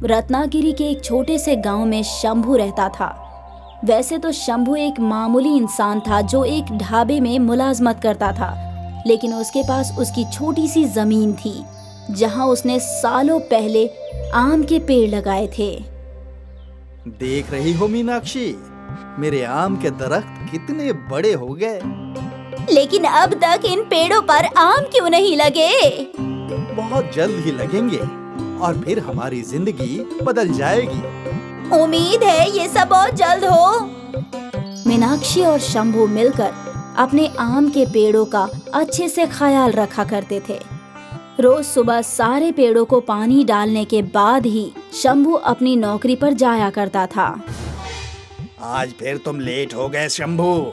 रत्नागिरी के एक छोटे से गांव में शंभू रहता था। वैसे तो शंभू एक मामूली इंसान था जो एक ढाबे में मुलाजमत करता था, लेकिन उसके पास उसकी छोटी सी जमीन थी जहां उसने सालों पहले आम के पेड़ लगाए थे। देख रही हो मीनाक्षी, मेरे आम के दरख्त कितने बड़े हो गए। लेकिन अब तक इन पेड़ों पर आम क्यों नहीं लगे? बहुत जल्द ही लगेंगे और फिर हमारी जिंदगी बदल जाएगी। उम्मीद है ये सब बहुत जल्द हो। मीनाक्षी और शंभू मिलकर अपने आम के पेड़ों का अच्छे से ख्याल रखा करते थे। रोज सुबह सारे पेड़ों को पानी डालने के बाद ही शंभू अपनी नौकरी पर जाया करता था। आज फिर तुम लेट हो गए शंभू।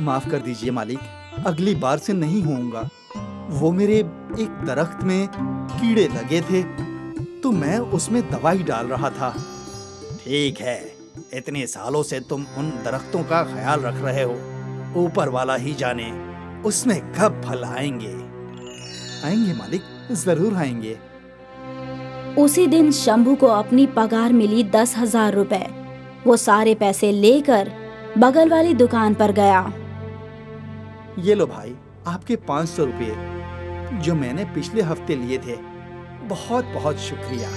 माफ कर दीजिए मालिक, अगली बार से नहीं होऊंगा। वो मेरे एक दरख्त में कीड़े लगे थे तो मैं उसमें दवाई डाल रहा था। ठीक है, इतने सालों से तुम उन दरख्तों का ख्याल रख रहे हो, ऊपर वाला ही जाने उसमें कब फल आएंगे। आएंगे मालिक, जरूर आएंगे। उसी दिन शंभू को अपनी पगार मिली 10,000 रुपए। वो सारे पैसे लेकर बगल वाली दुकान पर गया। ये लो भाई, आपके 500 रुपये जो मैंने पिछले हफ्ते लिए थे। बहुत बहुत शुक्रिया।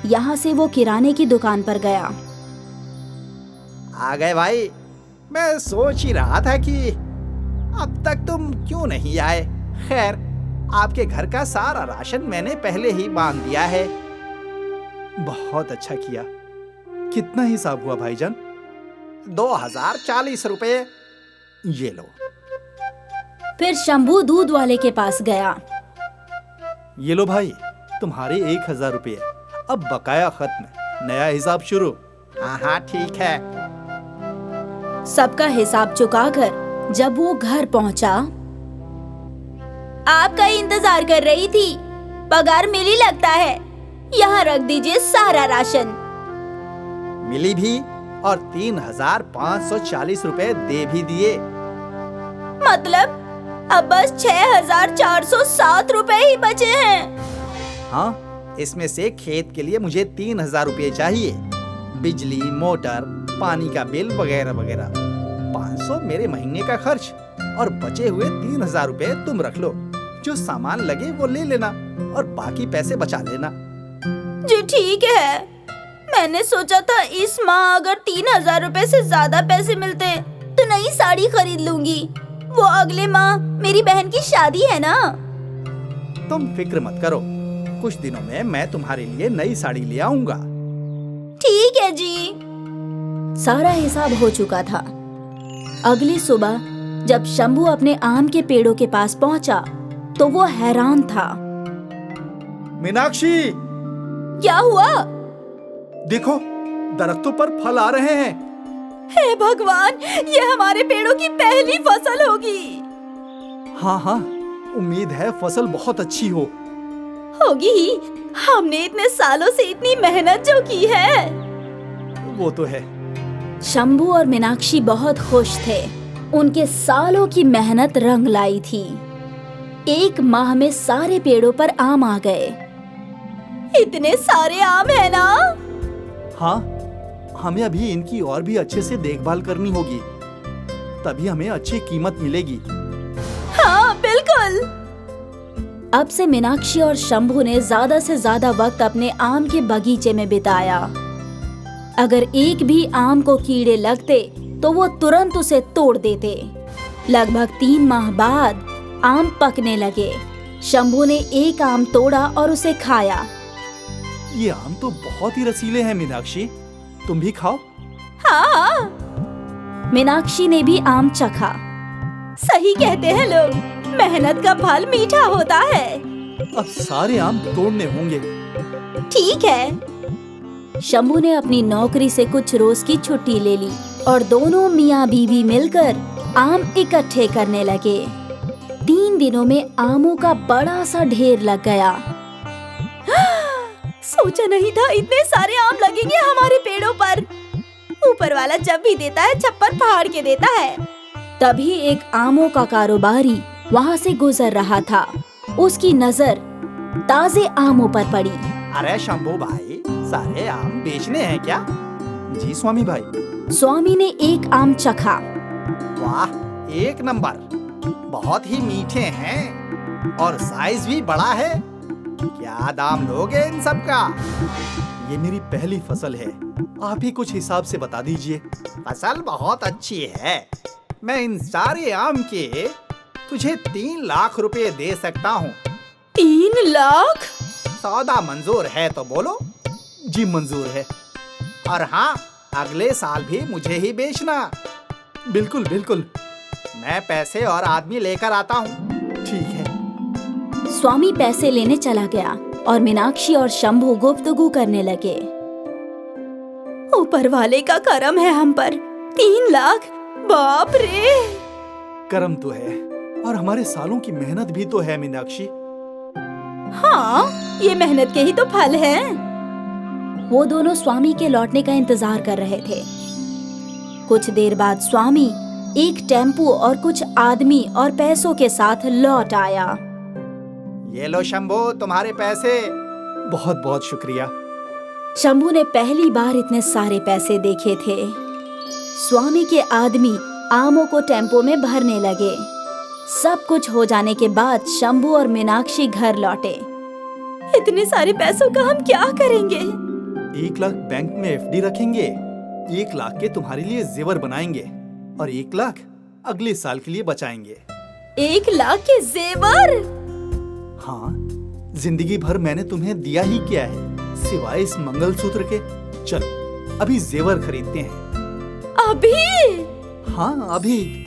यहाँ से वो किराने की दुकान पर गया। आ गए भाई। मैं सोच ही रहा था कि अब तक तुम क्यों नहीं आए। खैर, आपके घर का सारा राशन मैंने पहले ही बांध दिया है। बहुत अच्छा किया। कितना हिसाब हुआ भाईजान? 2040 रुपए। ये लो। फिर शंभू दूध वाले के पास गया। ये लो भाई, तुम्हारे 1000 रुपये। अब बकाया खत्म, नया हिसाब शुरू। हाँ ठीक है। सबका हिसाब चुकाकर जब वो घर पहुंचा, आपका इंतजार कर रही थी। पगार मिली लगता है। यहाँ रख दीजिए सारा राशन। मिली भी और 3540 रुपए दे भी दिए। मतलब अब बस 6407 रुपए ही बचे हैं। हाँ, इसमें से खेत के लिए मुझे 3000 रुपए चाहिए। बिजली, मोटर, पानी का बिल वगैरह वगैरह। 500 मेरे महीने का खर्च और बचे हुए 3000 रुपए तुम रख लो। जो सामान लगे वो ले लेना और बाकी पैसे बचा लेना। जी ठीक है। मैंने सोचा था इस माह अगर 3000 रुपए से ज्यादा पैसे मिलते तो नई साड़ी खरीद लूंगी। वो अगले माह मेरी बहन की शादी है ना। तुम फिक्र मत करो, कुछ दिनों में मैं तुम्हारे लिए नई साड़ी ले आऊंगा। ठीक है जी। सारा हिसाब हो चुका था। अगली सुबह जब शंभू अपने आम के पेड़ों के पास पहुंचा तो वो हैरान था। मीनाक्षी, क्या हुआ? देखो, दरख्तों पर फल आ रहे हैं। हे भगवान, ये हमारे पेड़ों की पहली फसल होगी। हाँ हाँ, उम्मीद है फसल बहुत अच्छी होगी ही। हमने इतने सालों से इतनी मेहनत जो की है। वो तो है। शंभू और मीनाक्षी बहुत खुश थे। उनके सालों की मेहनत रंग लाई थी। 1 माह में सारे पेड़ों पर आम आ गए। इतने सारे आम है ना? हाँ, हमें अभी इनकी और भी अच्छे से देखभाल करनी होगी, तभी हमें अच्छी कीमत मिलेगी। हाँ बिल्कुल। अब से मीनाक्षी और शंभू ने ज्यादा से ज्यादा वक्त अपने आम के बगीचे में बिताया। अगर एक भी आम को कीड़े लगते तो वो तुरंत उसे तोड़ देते। लगभग 3 माह बाद आम पकने लगे। शंभू ने एक आम तोड़ा और उसे खाया। ये आम तो बहुत ही रसीले हैं मीनाक्षी, तुम भी खाओ। हाँ। मीनाक्षी ने भी आम चखा। सही कहते हैं लोग, मेहनत का फल मीठा होता है। अब सारे आम तोड़ने होंगे। ठीक है। शंभू ने अपनी नौकरी से कुछ रोज की छुट्टी ले ली और दोनों मियाँ बीवी मिलकर आम इकट्ठे करने लगे। 3 दिनों में आमों का बड़ा सा ढेर लग गया। सोचा नहीं था इतने सारे आम लगेंगे हमारे पेड़ों पर। ऊपर वाला जब भी देता है छप्पर फाड़ के देता है। तभी एक आमों का कारोबारी वहाँ से गुजर रहा था। उसकी नजर ताजे आमों पर पड़ी। अरे शंभू भाई, सारे आम बेचने हैं क्या? जी स्वामी भाई। स्वामी ने एक आम चखा। वाह, एक नंबर, बहुत ही मीठे हैं और साइज भी बड़ा है। क्या दाम लोगे इन सब का? ये मेरी पहली फसल है, आप ही कुछ हिसाब से बता दीजिए। फसल बहुत अच्छी है, मैं इन सारे आम के तुझे 3 लाख रुपए दे सकता हूँ। 3 लाख? सौदा मंजूर है तो बोलो। जी मंजूर है। और हाँ, अगले साल भी मुझे ही बेचना। बिल्कुल बिल्कुल, मैं पैसे और आदमी लेकर आता हूँ। ठीक है। स्वामी पैसे लेने चला गया और मीनाक्षी और शंभू गुफ्तगू करने लगे। ऊपर वाले का करम है हम पर। 3 लाख, बाप रे। करम तो है और हमारे सालों की मेहनत भी तो है मीनाक्षी। हाँ, ये मेहनत के ही तो फल हैं। वो दोनों स्वामी के लौटने का इंतजार कर रहे थे। कुछ देर बाद स्वामी एक टेम्पू और कुछ आदमी और पैसों के साथ लौट आया। ये लो शंभू, तुम्हारे पैसे। बहुत बहुत शुक्रिया। शंभू ने पहली बार इतने सारे पैसे देखे थे। स्वामी के आदमी आमों को टेम्पो में भरने लगे। सब कुछ हो जाने के बाद शंभू और मीनाक्षी घर लौटे। इतने सारे पैसों का हम क्या करेंगे? 1 लाख बैंक में एफडी रखेंगे, 1 लाख के तुम्हारे लिए जेवर बनाएंगे और 1 लाख अगले साल के लिए बचाएंगे। 1 लाख के जेवर? हाँ, जिंदगी भर मैंने तुम्हें दिया ही क्या है सिवाय इस मंगलसूत्र के। चलो अभी जेवर खरीदते हैं। अभी? हाँ अभी।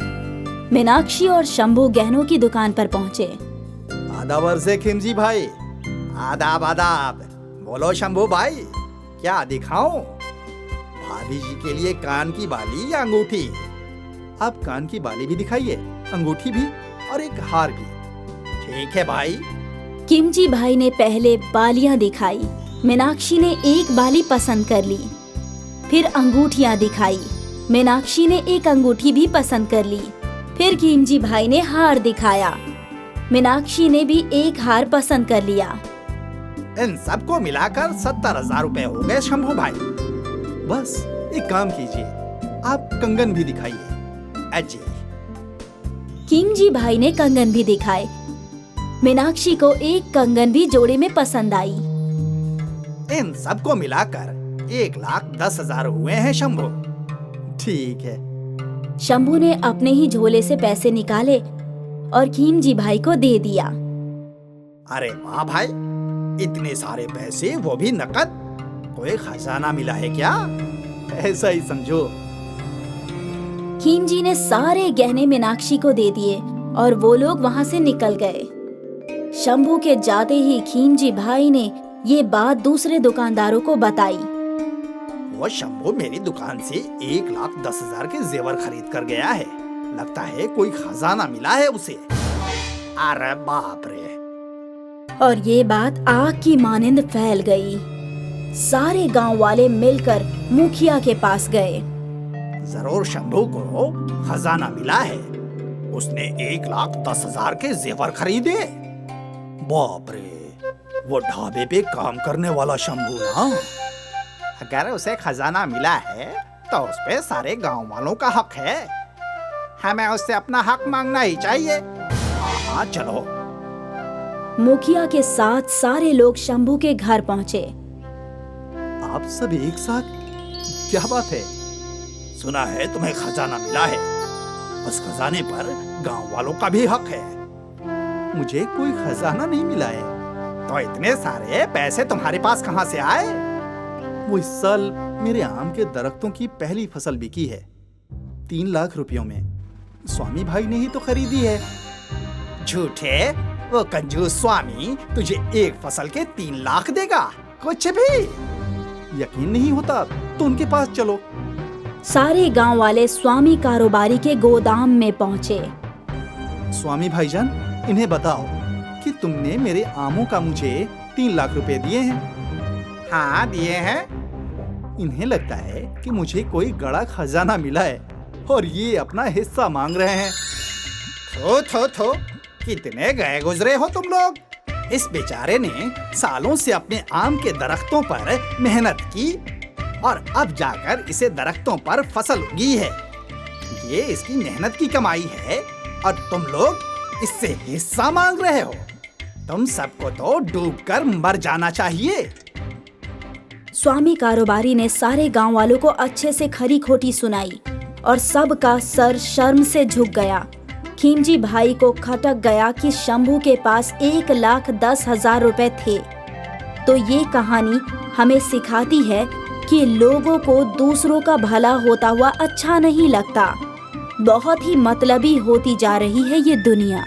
मीनाक्षी और शंभू गहनों की दुकान पर पहुँचे। आदाब अर्ज़े खिमजी भाई। आदाब आदाब। बोलो शंभू भाई, क्या दिखाऊं? भाभी जी के लिए कान की बाली या अंगूठी? आप कान की बाली भी दिखाइए, अंगूठी भी और एक हार भी। ठीक है भाई। किमजी भाई ने पहले बालियां दिखाई। मीनाक्षी ने एक बाली पसंद कर ली। फिर अंगूठियां दिखाई। मीनाक्षी ने एक अंगूठी भी पसंद कर ली। फिर किमजी भाई ने हार दिखाया। मीनाक्षी ने भी एक हार पसंद कर लिया। इन सबको मिलाकर 70,000 रुपए हो गए शंभू भाई। बस एक काम कीजिए, आप कंगन भी दिखाइए। अजी। किमजी भाई ने कंगन भी दिखाए। मीनाक्षी को एक कंगन भी जोड़े में पसंद आई। इन सबको मिलाकर 1,10,000 हुए हैं शंभू। ठीक है। शंभू ने अपने ही झोले से पैसे निकाले और खीमजी भाई को दे दिया। अरे वाह भाई, इतने सारे पैसे, वो भी नकद। कोई खजाना मिला है क्या? ऐसा ही समझो। खीमजी ने सारे गहने मीनाक्षी को दे दिए और वो लोग वहाँ से निकल गए। शंभू के जाते ही खीमजी भाई ने ये बात दूसरे दुकानदारों को बताई। वो शंभू मेरी दुकान से 1,10,000 के जेवर खरीद कर गया है। लगता है कोई खजाना मिला है उसे। अरे बाप रे। और ये बात आग की मानिंद फैल गई। सारे गांव वाले मिलकर मुखिया के पास गए। जरूर शंभू को खजाना मिला है। उसने 1,10,000 के जेवर खरीदे। बाप रे, वो ढाबे पे काम करने वाला शंभू ना। अगर उसे खजाना मिला है तो उस पे सारे गांव वालों का हक है। हमें उससे अपना हक मांगना ही चाहिए। हाँ चलो। मुखिया के साथ सारे लोग शंभू के घर पहुँचे। आप सब एक साथ? क्या बात है? सुना है तुम्हें खजाना मिला है। उस खजाने पर गांव वालों का भी हक है। मुझे कोई खजाना नहीं मिला है। तो इतने सारे पैसे तुम्हारे पास कहाँ से आए? वो इस साल मेरे आम के दरख्तों की पहली फसल बिकी है, 3 लाख रुपयों में। स्वामी भाई ने ही तो खरीदी है। झूठे, वो कंजूस स्वामी तुझे एक फसल के 3 लाख देगा? कुछ भी। यकीन नहीं होता तो उनके पास चलो। सारे गांव वाले स्वामी कारोबारी के गोदाम में पहुँचे। स्वामी भाईजान, इन्हें बताओ कि तुमने मेरे आमों का मुझे 3 लाख रुपए दिए हैं। हाँ दिए हैं। इन्हें लगता है कि मुझे कोई गड़ा खजाना मिला है और ये अपना हिस्सा मांग रहे हैं। थो थो थो, कितने गए गुजरे हो तुम लोग। इस बेचारे ने सालों से अपने आम के दरख्तों पर मेहनत की और अब जाकर इसे दरख्तों पर फसल उगी है। ये इसकी मेहनत की कमाई है और तुम लोग इससे हिस्सा मांग रहे हो। तुम सबको तो डूबकर मर जाना चाहिए। स्वामी कारोबारी ने सारे गांव वालों को अच्छे से खरी खोटी सुनाई और सबका सर शर्म से झुक गया। खीमजी भाई को खटक गया कि शंभू के पास 1,10,000 रुपए थे। तो ये कहानी हमें सिखाती है कि लोगों को दूसरों का भला होता हुआ अच्छा नहीं लगता। बहुत ही मतलबी होती जा रही है ये दुनिया।